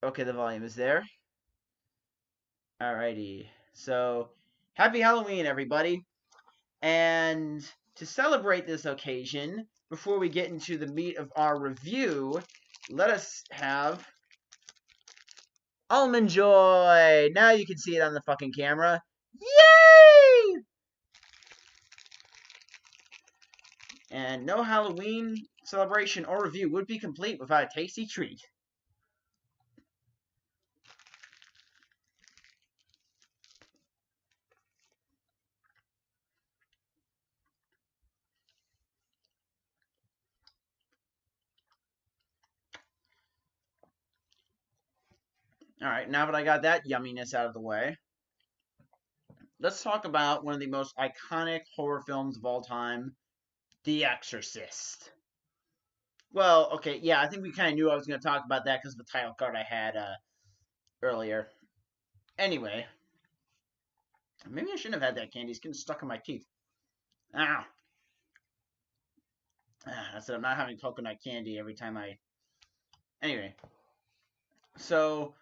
Okay, the volume is there. Alrighty. So, happy Halloween, everybody. And to celebrate this occasion, before we get into the meat of our review, let us have Almond Joy. Now you can see it on the fucking camera. Yay! And no Halloween celebration or review would be complete without a tasty treat. Alright, now that I got that yumminess out of the way, let's talk about one of the most iconic horror films of all time, The Exorcist. Well, okay, yeah, I think we kind of knew I was going to talk about that because of the title card I had earlier. Anyway, maybe I shouldn't have had that candy. It's getting stuck in my teeth. Ah, I said I'm not having coconut candy every time I. Anyway, so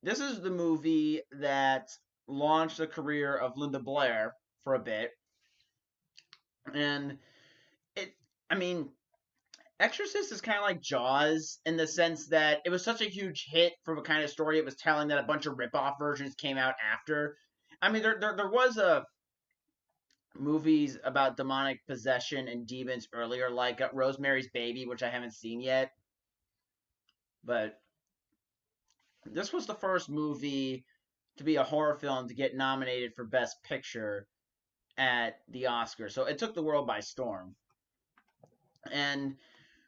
this is the movie that launched the career of Linda Blair for a bit, and it. I mean, Exorcist is kind of like Jaws in the sense that it was such a huge hit for the kind of story it was telling that a bunch of rip-off versions came out after. I mean, there was a movies about demonic possession and demons earlier, like Rosemary's Baby, which I haven't seen yet, but this was the first movie to be a horror film to get nominated for Best Picture at the Oscars. So it took the world by storm. And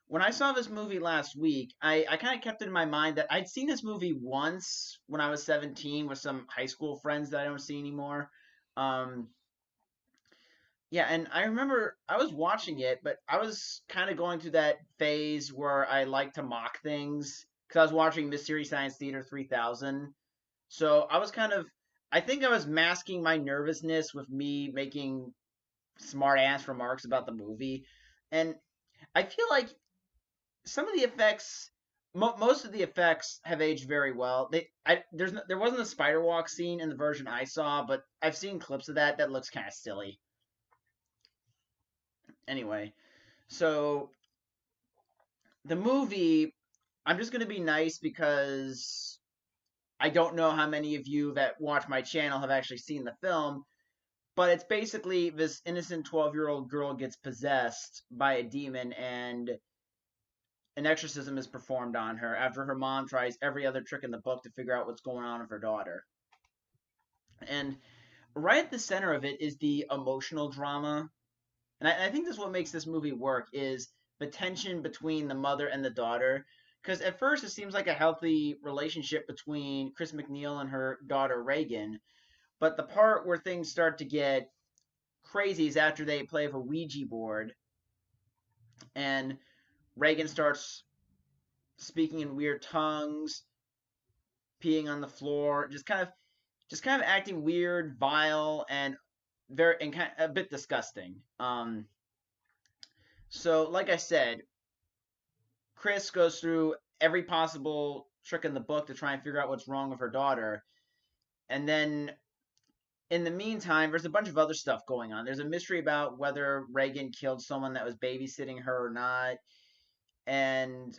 when I saw this movie last week, I kind of kept it in my mind that I'd seen this movie once when I was 17 with some high school friends that I don't see anymore. Um, yeah, and I remember I was watching it, but I was kind of going through that phase where I like to mock things because I was watching Mystery Science Theater 3000. So I was kind of, I think I was masking my nervousness with me making smart ass remarks about the movie. And I feel like some of the effects, most of the effects have aged very well. There wasn't a spider walk scene in the version I saw, but I've seen clips of that that looks kind of silly. Anyway, so the movie, I'm just gonna be nice because I don't know how many of you that watch my channel have actually seen the film, but it's basically this innocent 12-year-old girl gets possessed by a demon and an exorcism is performed on her after her mom tries every other trick in the book to figure out what's going on with her daughter. And right at the center of it is the emotional drama. And I think this is what makes this movie work is the tension between the mother and the daughter. Because at first it seems like a healthy relationship between Chris McNeil and her daughter Reagan, but the part where things start to get crazy is after they play with a Ouija board, and Reagan starts speaking in weird tongues, peeing on the floor, just kind of acting weird, vile, and very and kind of a bit disgusting. So like I said, Chris goes through every possible trick in the book to try and figure out what's wrong with her daughter, and then in the meantime, there's a bunch of other stuff going on. There's a mystery about whether Reagan killed someone that was babysitting her or not, and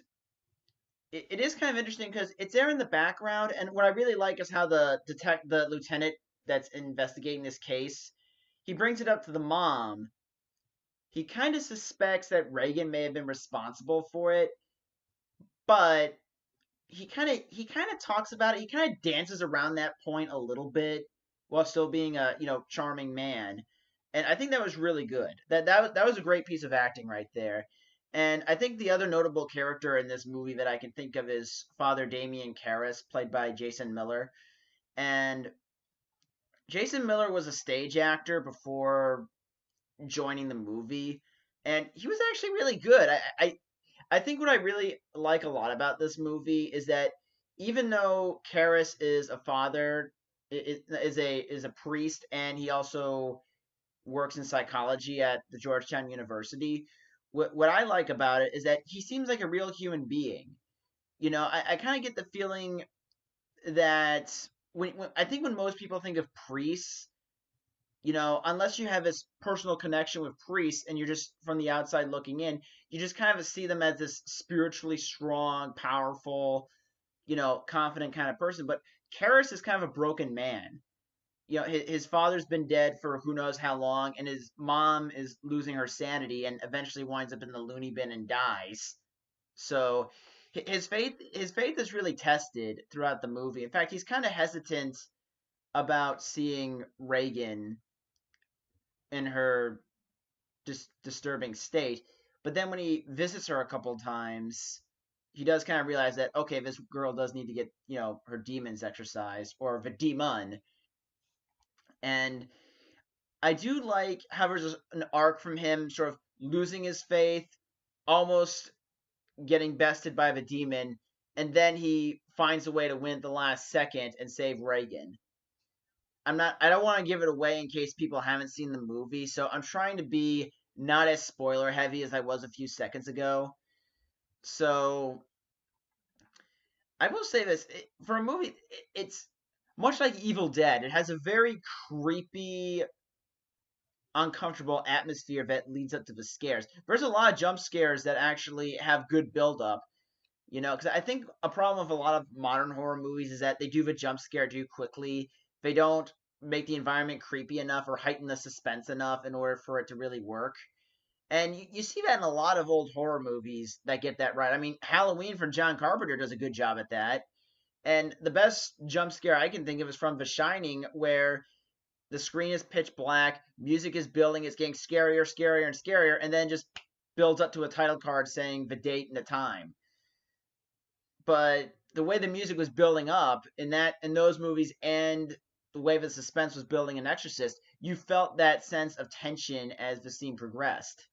it is kind of interesting because it's there in the background. And what I really like is how the lieutenant that's investigating this case, he brings it up to the mom. He kind of suspects that Reagan may have been responsible for it, but he kind of talks about it. He kind of dances around that point a little bit while still being a charming man, and I think that was really good. That was a great piece of acting right there. And I think the other notable character in this movie that I can think of is Father Damien Karras, played by Jason Miller. And Jason Miller was a stage actor before joining the movie, and he was actually really good. I think what I really like a lot about this movie is that even though Karras is a father, is a priest, and he also works in psychology at the Georgetown University, what I like about it is that he seems like a real human being. I kind of get the feeling that when I think when most people think of priests, unless you have this personal connection with priests and you're just from the outside looking in, you just kind of see them as this spiritually strong, powerful, confident kind of person. But Karras is kind of a broken man. His father's been dead for who knows how long, and his mom is losing her sanity and eventually winds up in the loony bin and dies. So his faith is really tested throughout the movie. In fact, he's kind of hesitant about seeing Reagan in her disturbing state. But then when he visits her a couple times, he does kind of realize that okay, this girl does need to get her demons exercised or the demon. And I do like how there's an arc from him sort of losing his faith, almost getting bested by the demon, and then he finds a way to win at the last second and save Reagan. I don't want to give it away in case people haven't seen the movie, so I'm trying to be not as spoiler heavy as I was a few seconds ago. So I will say this for a movie, it's much like Evil Dead. It has a very creepy, uncomfortable atmosphere that leads up to the scares. There's a lot of jump scares that actually have good build up. Because I think a problem with a lot of modern horror movies is that they do the jump scare too quickly. They don't make the environment creepy enough or heighten the suspense enough in order for it to really work. And you see that in a lot of old horror movies that get that right. I mean, Halloween from John Carpenter does a good job at that. And the best jump scare I can think of is from The Shining, where the screen is pitch black, music is building, it's getting scarier, scarier, and scarier, and then just builds up to a title card saying the date and the time. But the way the music was building up in those movies and the way the suspense was building in Exorcist, you felt that sense of tension as the scene progressed.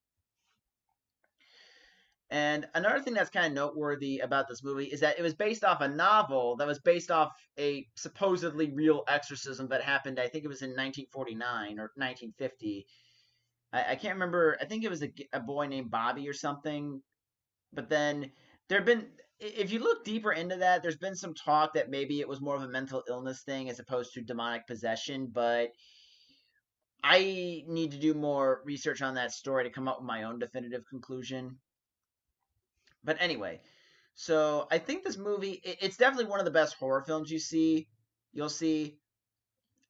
And another thing that's kind of noteworthy about this movie is that it was based off a novel that was based off a supposedly real exorcism that happened, I think it was in 1949 or 1950. I can't remember. I think it was a boy named Bobby or something. But then there have been, if you look deeper into that, there's been some talk that maybe it was more of a mental illness thing as opposed to demonic possession. But I need to do more research on that story to come up with my own definitive conclusion. But anyway, so I think this movie it's definitely one of the best horror films you'll see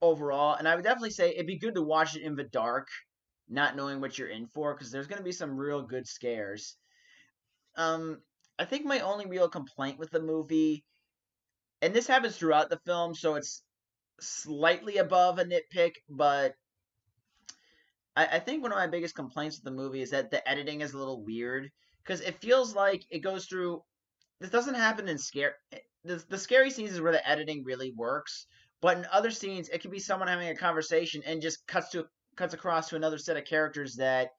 overall, and I would definitely say it'd be good to watch it in the dark, not knowing what you're in for, because there's going to be some real good scares. Um, I think my only real complaint with the movie, and this happens throughout the film, so it's slightly above a nitpick, but I think one of my biggest complaints with the movie is that the editing is a little weird because it feels like it goes through. This doesn't happen in scare. The scary scenes is where the editing really works, but in other scenes, it could be someone having a conversation and just cuts across to another set of characters that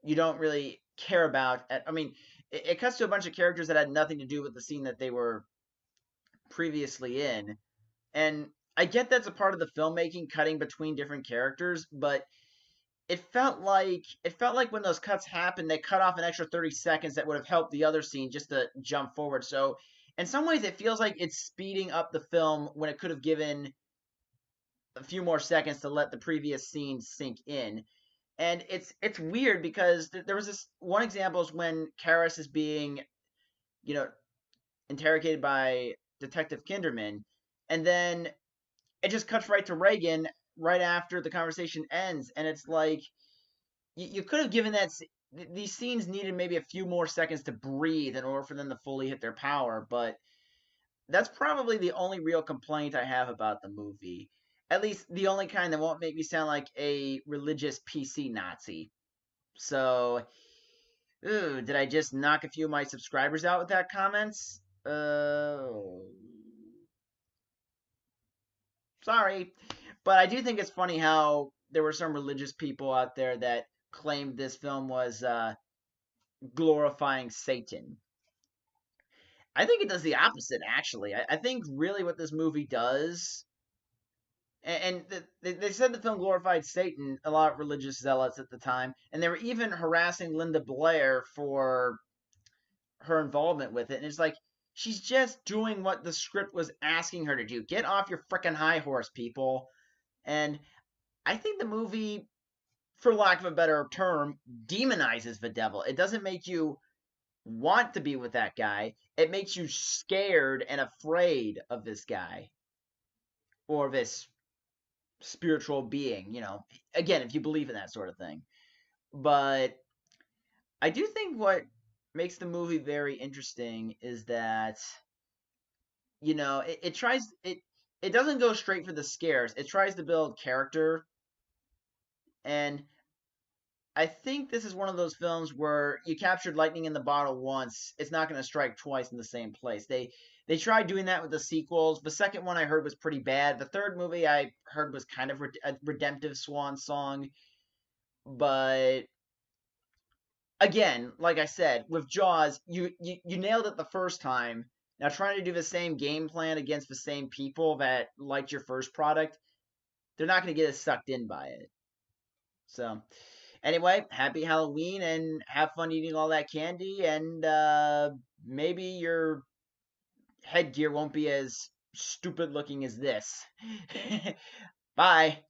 you don't really care about. I mean, it cuts to a bunch of characters that had nothing to do with the scene that they were previously in, and I get that's a part of the filmmaking, cutting between different characters, but it felt like when those cuts happened, they cut off an extra 30 seconds that would have helped the other scene just to jump forward. So in some ways, it feels like it's speeding up the film when it could have given a few more seconds to let the previous scene sink in. And it's weird because there was this one example is when Karras is being, you know, interrogated by Detective Kinderman, and then it just cuts right to Reagan right after the conversation ends, and it's like you could have given these scenes needed maybe a few more seconds to breathe in order for them to fully hit their power, but that's probably the only real complaint I have about the movie. At least the only kind that won't make me sound like a religious PC Nazi. So, ooh, did I just knock a few of my subscribers out with that comments? Sorry. But I do think it's funny how there were some religious people out there that claimed this film was glorifying Satan. I think it does the opposite, actually. I think really what this movie does, they said the film glorified Satan, a lot of religious zealots at the time, and they were even harassing Linda Blair for her involvement with it. And it's like, She's just doing what the script was asking her to do. Get off your frickin' high horse, people. And I think the movie, for lack of a better term, demonizes the devil. It doesn't make you want to be with that guy. It makes you scared and afraid of this guy or this spiritual being, again, if you believe in that sort of thing. But I do think what makes the movie very interesting is that, it tries it doesn't go straight for the scares. It tries to build character, and I think this is one of those films where you captured lightning in the bottle once, it's not going to strike twice in the same place. They tried doing that with the sequels. The second one I heard was pretty bad. The third movie I heard was kind of a redemptive swan song, but again, like I said, with Jaws, you nailed it the first time. Now trying to do the same game plan against the same people that liked your first product, they're not going to get as sucked in by it. So, anyway, happy Halloween and have fun eating all that candy, and maybe your headgear won't be as stupid looking as this. Bye.